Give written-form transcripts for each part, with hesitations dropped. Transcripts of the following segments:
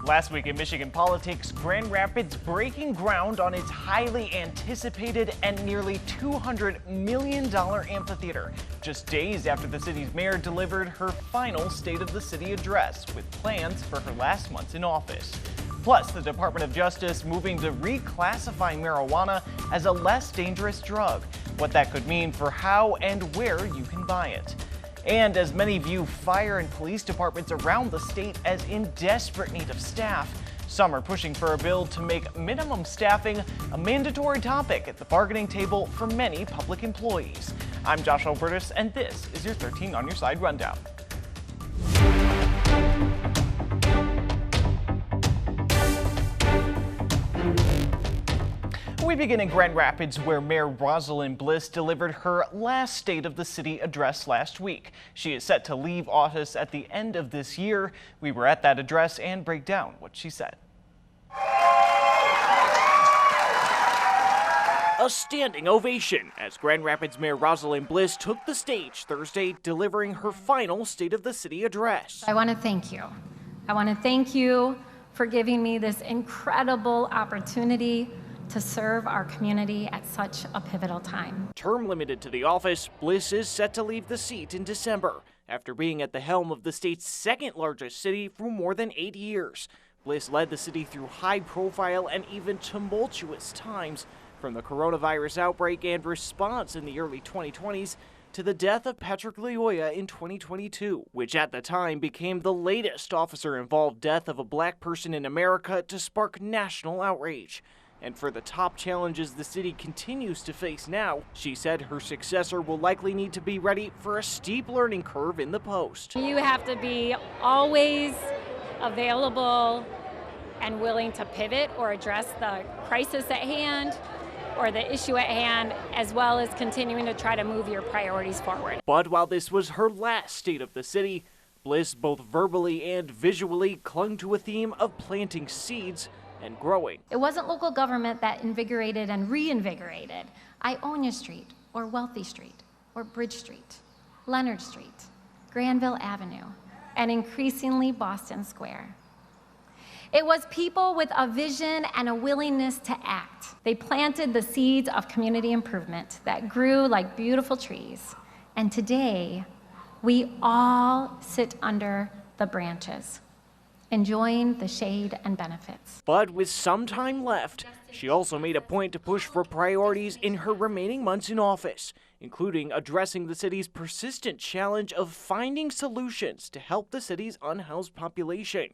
Last week in Michigan politics, Grand Rapids breaking ground on its highly anticipated and nearly $200 million amphitheater, just days after the city's mayor delivered her final State of the City address with plans for her last months in office. Plus, the Department of Justice moving to reclassify marijuana as a less dangerous drug, what that could mean for how and where you can buy it. And as many view fire and police departments around the state as in desperate need of staff, some are pushing for a bill to make minimum staffing a mandatory topic at the bargaining table for many public employees. I'm Josh Alburtus, and this is your 13 on your side rundown. We begin in Grand Rapids, where Mayor Rosalind Bliss delivered her last State of the City address last week. She is set to leave office at the end of this year. We were at that address and break down what she said. A standing ovation as Grand Rapids Mayor Rosalind Bliss took the stage Thursday, delivering her final State of the City address. I want to thank you. I want to thank you for giving me this incredible opportunity to serve our community at such a pivotal time. Term limited to the office, Bliss is set to leave the seat in December after being at the helm of the state's second largest city for more than 8 years. Bliss led the city through high-profile and even tumultuous times, from the coronavirus outbreak and response in the early 2020s to the death of Patrick Lyoya in 2022, which at the time became the latest officer-involved death of a black person in America to spark national outrage. And for the top challenges the city continues to face now, she said her successor will likely need to be ready for a steep learning curve in the post. You have to be always available and willing to pivot or address the crisis at hand or the issue at hand, as well as continuing to try to move your priorities forward. But while this was her last State of the City, Bliss both verbally and visually clung to a theme of planting seeds and growing. It wasn't local government that invigorated and reinvigorated Ionia Street, or Wealthy Street, or Bridge Street, Leonard Street, Granville Avenue, and increasingly Boston Square. It was people with a vision and a willingness to act. They planted the seeds of community improvement that grew like beautiful trees. And today, we all sit under the branches, enjoying the shade and benefits. But with some time left, she also made a point to push for priorities in her remaining months in office, including addressing the city's persistent challenge of finding solutions to help the city's unhoused population,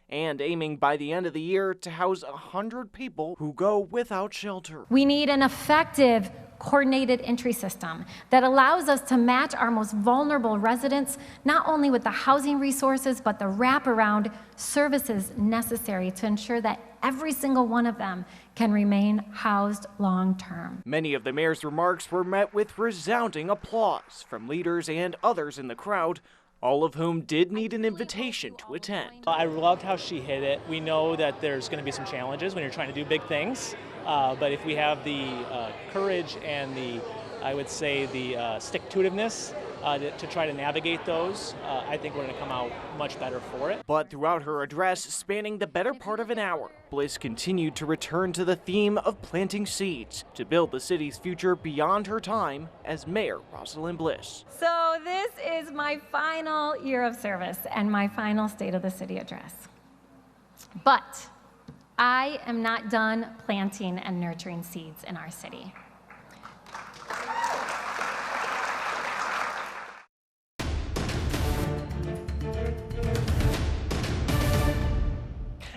and aiming by the end of the year to house 100 people who go without shelter. We need an effective, coordinated entry system that allows us to match our most vulnerable residents, not only with the housing resources, but the wraparound services necessary to ensure that every single one of them can remain housed long-term. Many of the mayor's remarks were met with resounding applause from leaders and others in the crowd, all of whom did need an invitation to attend. I loved how she hit it. We know that there's going to be some challenges when you're trying to do big things, but if we have the courage and the stick-to-itiveness to try to navigate those, I think we're going to come out much better for it. But throughout her address, spanning the better part of an hour, Bliss continued to return to the theme of planting seeds to build the city's future beyond her time as Mayor Rosalind Bliss. So this is my final year of service and my final State of the City address. But I am not done planting and nurturing seeds in our city.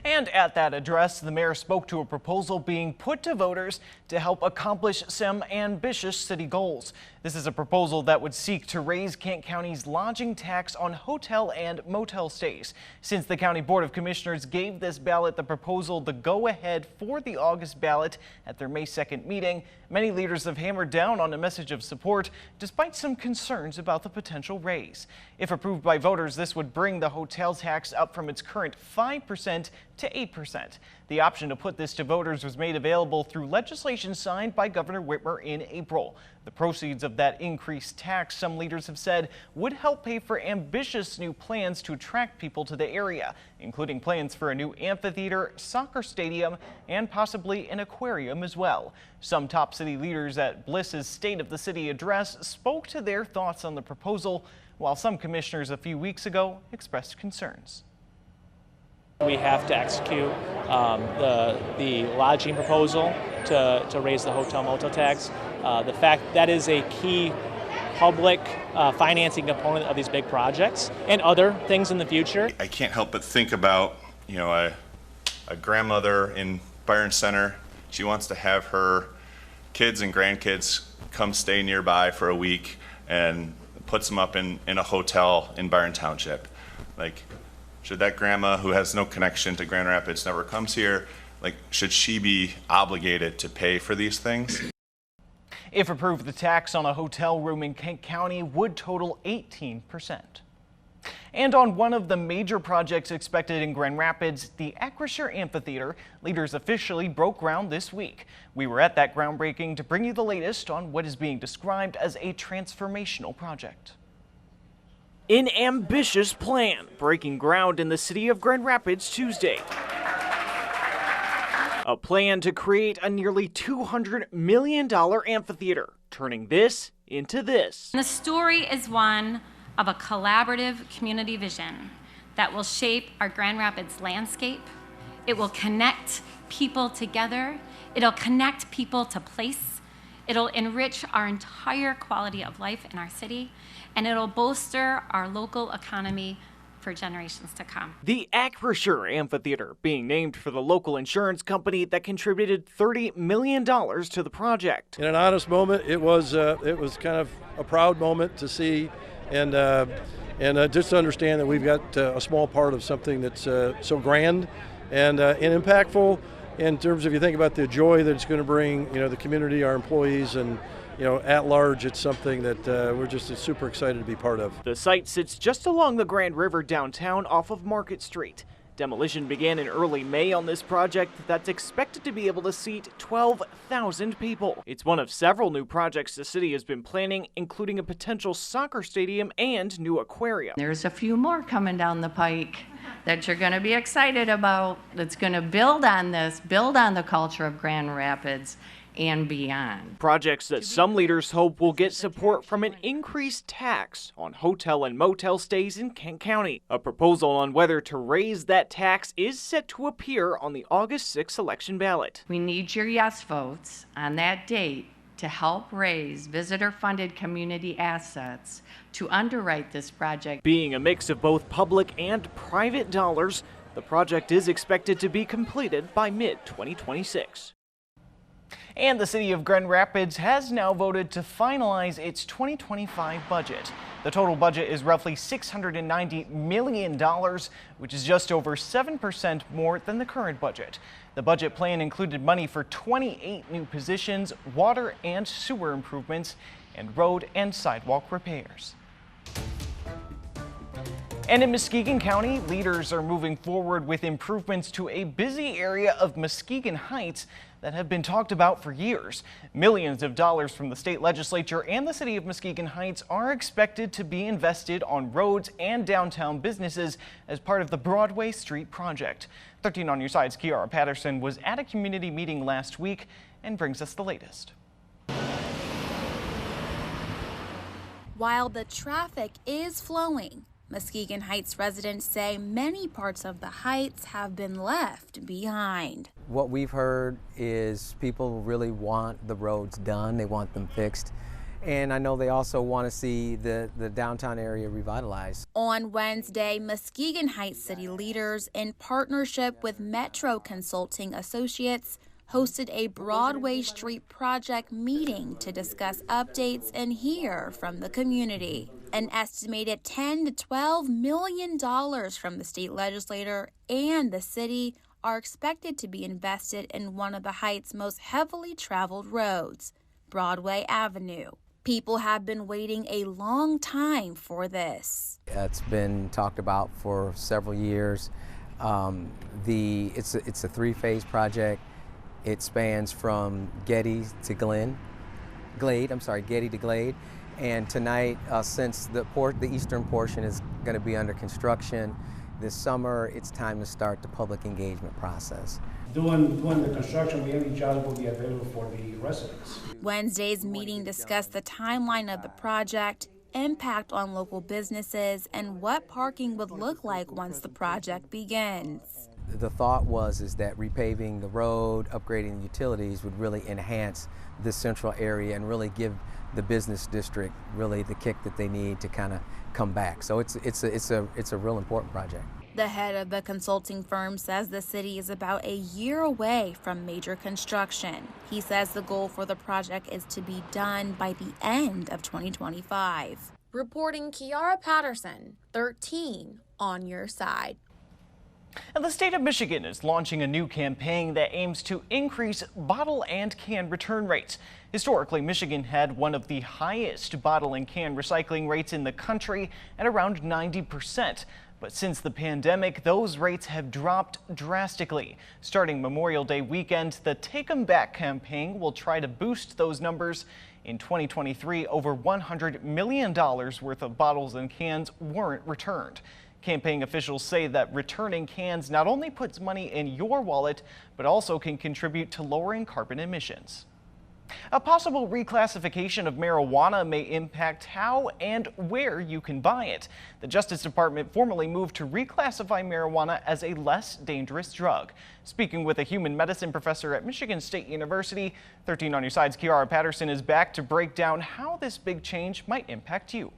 And at that address, the mayor spoke to a proposal being put to voters to help accomplish some ambitious city goals. This is a proposal that would seek to raise Kent County's lodging tax on hotel and motel stays. Since the County Board of Commissioners gave this ballot the proposal the go-ahead for the August ballot at their May 2nd meeting, many leaders have hammered down on a message of support despite some concerns about the potential raise. If approved by voters, this would bring the hotel tax up from its current 5% to 8%. The option to put this to voters was made available through legislation signed by Governor Whitmer in April. The proceeds of that increased tax, some leaders have said, would help pay for ambitious new plans to attract people to the area, including plans for a new amphitheater, soccer stadium, and possibly an aquarium as well. Some top city leaders at Bliss's State of the City address spoke to their thoughts on the proposal, while some commissioners a few weeks ago expressed concerns. We have to execute the lodging proposal to raise the hotel motel tax. The fact that is a key public financing component of these big projects and other things in the future. I can't help but think about, a grandmother in Byron Center. She wants to have her kids and grandkids come stay nearby for a week and puts them up in a hotel in Byron Township. Should that grandma who has no connection to Grand Rapids, never comes here, should she be obligated to pay for these things? If approved, the tax on a hotel room in Kent County would total 18%. And on one of the major projects expected in Grand Rapids, the Acrisure Amphitheater, leaders officially broke ground this week. We were at that groundbreaking to bring you the latest on what is being described as a transformational project. An ambitious plan breaking ground in the city of Grand Rapids Tuesday. A plan to create a nearly $200 million amphitheater, turning this into this. The story is one of a collaborative community vision that will shape our Grand Rapids landscape. It will connect people together. It'll connect people to place. It'll enrich our entire quality of life in our city, and it'll bolster our local economy for generations to come. The Acrisure Amphitheater being named for the local insurance company that contributed $30 million to the project. In an honest moment, it was kind of a proud moment to see, and just to understand that we've got a small part of something that's so grand and impactful in terms of, you think about the joy that it's going to bring, the community, our employees, and at large, it's something that we're just super excited to be part of. The site sits just along the Grand River downtown off of Market Street. Demolition began in early May on this project that's expected to be able to seat 12,000 people. It's one of several new projects the city has been planning, including a potential soccer stadium and new aquarium. There's a few more coming down the pike that you're going to be excited about, that's going to build on the culture of Grand Rapids and beyond. Projects that some leaders hope will get support from an increased tax on hotel and motel stays in Kent County. A proposal on whether to raise that tax is set to appear on the August 6th election ballot. We need your yes votes on that date to help raise visitor-funded community assets to underwrite this project. Being a mix of both public and private dollars, the project is expected to be completed by mid-2026. And the city of Grand Rapids has now voted to finalize its 2025 budget. The total budget is roughly $690 million, which is just over 7% more than the current budget. The budget plan included money for 28 new positions, water and sewer improvements, and road and sidewalk repairs. And in Muskegon County, leaders are moving forward with improvements to a busy area of Muskegon Heights that have been talked about for years. Millions of dollars from the state legislature and the city of Muskegon Heights are expected to be invested on roads and downtown businesses as part of the Broadway Street project. 13 on your side's Kiara Patterson was at a community meeting last week and brings us the latest. While the traffic is flowing, Muskegon Heights residents say many parts of the Heights have been left behind. What we've heard is people really want the roads done, they want them fixed, and I know they also want to see the downtown area revitalized. On Wednesday, Muskegon Heights city leaders, in partnership with Metro Consulting Associates, hosted a Broadway Street project meeting to discuss updates and hear from the community. An estimated $10 to $12 million from the state legislature and the city are expected to be invested in one of the Heights' most heavily traveled roads, Broadway Avenue. People have been waiting a long time for this. It's been talked about for several years. It's a three-phase project. It spans from Getty to Glen, Getty to Glade. And tonight, since the eastern portion is going to be under construction this summer, it's time to start the public engagement process. Doing the construction, any jobs will be available for the residents. Wednesday's meeting discussed the timeline of the project, impact on local businesses, and what parking would look like once the project begins. The thought is that repaving the road, upgrading the utilities would really enhance this central area and really give the business district really the kick that they need to kind of come back. So it's a real important project. The head of the consulting firm says the city is about a year away from major construction. He says the goal for the project is to be done by the end of 2025. Reporting Kiara Patterson, 13 on your side. And the state of Michigan is launching a new campaign that aims to increase bottle and can return rates. Historically, Michigan had one of the highest bottle and can recycling rates in the country at around 90%. But since the pandemic, those rates have dropped drastically. Starting Memorial Day weekend, the Take 'em Back campaign will try to boost those numbers. In 2023, over $100 million worth of bottles and cans weren't returned. Campaign officials say that returning cans not only puts money in your wallet, but also can contribute to lowering carbon emissions. A possible reclassification of marijuana may impact how and where you can buy it. The Justice Department formally moved to reclassify marijuana as a less dangerous drug. Speaking with a human medicine professor at Michigan State University, 13 on your side's Kiara Patterson is back to break down how this big change might impact you.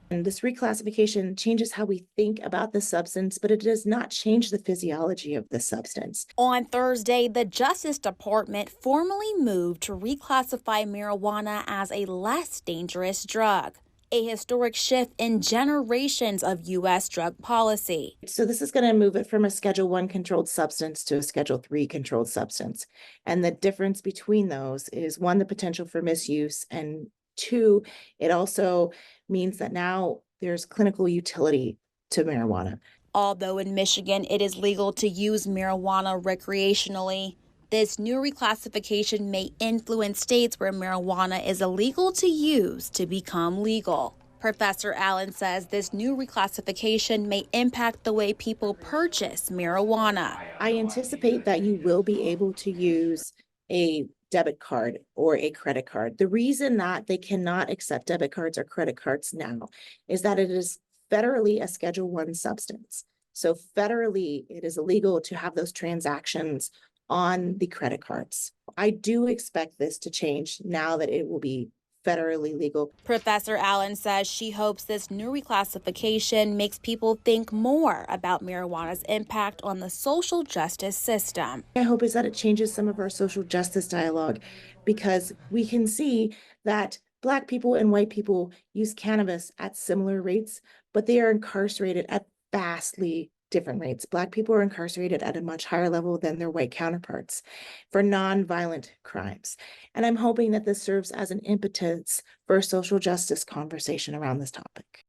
And this reclassification changes how we think about the substance, but it does not change the physiology of the substance. On Thursday, the Justice Department formally moved to reclassify marijuana as a less dangerous drug, a historic shift in generations of U.S. drug policy. So this is going to move it from a Schedule I controlled substance to a Schedule III controlled substance. And the difference between those is, one, the potential for misuse, and two, it also means that now there's clinical utility to marijuana. Although in Michigan it is legal to use marijuana recreationally, this new reclassification may influence states where marijuana is illegal to use to become legal. Professor Allen says this new reclassification may impact the way people purchase marijuana. I anticipate that you will be able to use a debit card or a credit card. The reason that they cannot accept debit cards or credit cards now is that it is federally a Schedule I substance. So federally, it is illegal to have those transactions on the credit cards. I do expect this to change now that it will be federally legal. Professor Allen says she hopes this new reclassification makes people think more about marijuana's impact on the social justice system. My hope is that it changes some of our social justice dialogue, because we can see that Black people and white people use cannabis at similar rates, but they are incarcerated at vastly different rates. Black people are incarcerated at a much higher level than their white counterparts for nonviolent crimes. And I'm hoping that this serves as an impetus for a social justice conversation around this topic.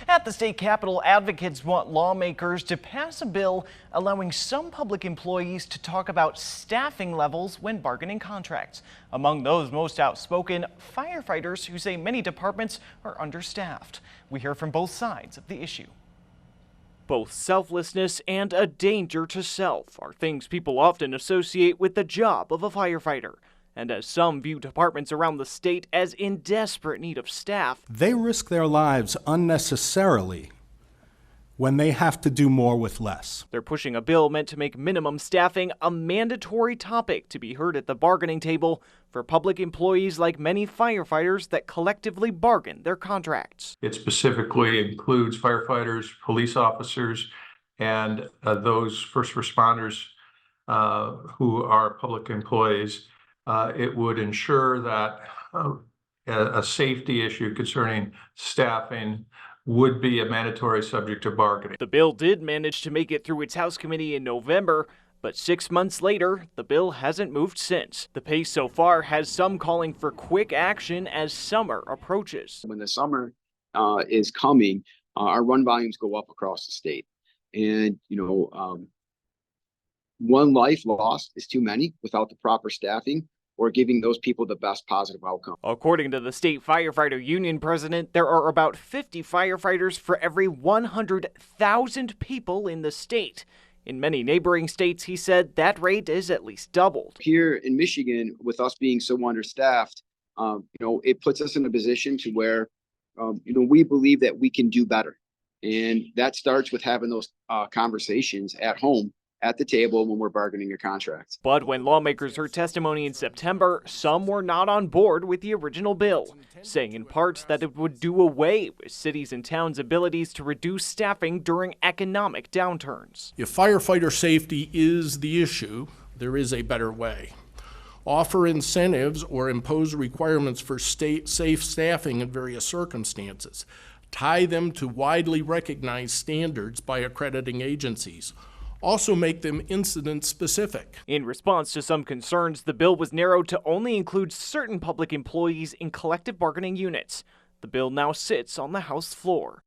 At the state capitol, advocates want lawmakers to pass a bill allowing some public employees to talk about staffing levels when bargaining contracts. Among those most outspoken, firefighters, who say many departments are understaffed. We hear from both sides of the issue. Both selflessness and a danger to self are things people often associate with the job of a firefighter. And as some view departments around the state as in desperate need of staff, they risk their lives unnecessarily when they have to do more with less. They're pushing a bill meant to make minimum staffing a mandatory topic to be heard at the bargaining table for public employees like many firefighters that collectively bargain their contracts. It specifically includes firefighters, police officers, and those first responders who are public employees. It would ensure that a safety issue concerning staffing would be a mandatory subject of bargaining. The bill did manage to make it through its House committee in November, but 6 months later, the bill hasn't moved since. The pace so far has some calling for quick action as summer approaches. When the summer is coming, our run volumes go up across the state. And, one life lost is too many without the proper staffing or giving those people the best positive outcome. According to the state firefighter union president, there are about 50 firefighters for every 100,000 people in the state. In many neighboring states, he said that rate is at least doubled. Here in Michigan, with us being so understaffed, it puts us in a position to where, we believe that we can do better. And that starts with having those conversations at home, at the table when we're bargaining a contract. But when lawmakers heard testimony in September, some were not on board with the original bill, saying in part that it would do away with cities and towns' abilities to reduce staffing during economic downturns. If firefighter safety is the issue, there is a better way. Offer incentives or impose requirements for safe staffing in various circumstances. Tie them to widely recognized standards by accrediting agencies. Also make them incident-specific. In response to some concerns, the bill was narrowed to only include certain public employees in collective bargaining units. The bill now sits on the House floor.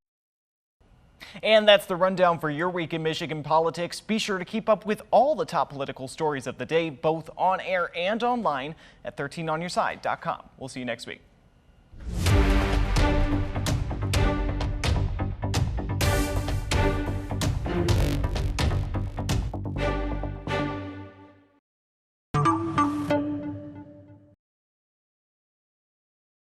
And that's the rundown for your week in Michigan politics. Be sure to keep up with all the top political stories of the day, both on air and online at 13onyourside.com. We'll see you next week.